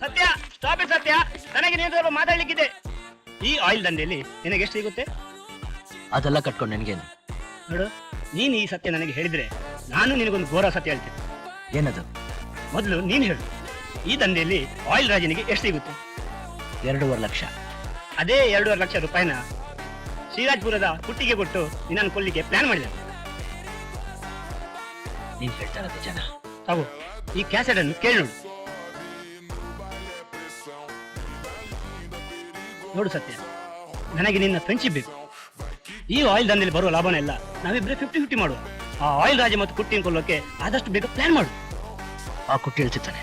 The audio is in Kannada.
ಸತ್ಯ, ಸ್ಟಾಪ್ ಇಟ್ ಸತ್ಯ. ನನಗೆ ನೀನು ಮಾತಾಡ್ಲಿಕ್ಕಿದೆ. ಈ ಆಯಿಲ್ ದಂಧೆಯಲ್ಲಿ ನಿನಗೆ ಎಷ್ಟು ಸಿಗುತ್ತೆ? ಅದೆಲ್ಲ ಕಟ್ಕೊಂಡು ನನಗೇನು? ನೋಡು, ನೀನು ಈ ಸತ್ಯ ನನಗೆ ಹೇಳಿದ್ರೆ ನಾನು ನಿನಗೊಂದು ಘೋರ ಸತ್ಯ ಹೇಳ್ತೇನೆ. ಏನದು? ಮೊದಲು ನೀನು ಹೇಳು, ಈ ದಂಧೆಯಲ್ಲಿ ಆಯಿಲ್ ರಾಜನಿಗೆ ಎಷ್ಟು ಸಿಗುತ್ತೆ? 2.5 ಲಕ್ಷ. ಅದೇ 2.5 ಲಕ್ಷ ರೂಪಾಯಿನ ಶ್ರೀರಾಜ್ಪುರದ ಕುಟ್ಟಿಗೆ ಕೊಟ್ಟು ನಿನ್ನನ್ನು ಕೊಲ್ಲಿಗೆ ಪ್ಲಾನ್ ಮಾಡಿದ. ನೀನ್ ಹೇಳ್ತಾ ಇರೋದು ಜನ. ತಗೋ, ಈ ಕ್ಯಾಸೆಟ್ ಅನ್ನು ಕೇಳಿ ನೋಡು. ನೋಡು ಸತ್ಯ, ನನಗೆ ನಿನ್ನ ಫ್ರೆಂಡ್ಶಿಪ್ ಬೇಕು. ಈ ಆಯಿಲ್ ದಂಧೆಯಲ್ಲಿ ಬರುವ ಲಾಭನೆಲ್ಲ ನಾವಿಬ್ಬರೇ 50-50 ಮಾಡುವ. ಆ ಆಯಿಲ್ ರಾಜ ಮತ್ತು ಕುಟ್ಟಿಯನ್ನು ಕೊಲ್ಲೋಕೆ ಆದಷ್ಟು ಬೇಗ ಪ್ಲಾನ್ ಮಾಡು. ಆ ಕುಟ್ಟಿ ಹೇಳ್ತಿರ್ತಾನೆ.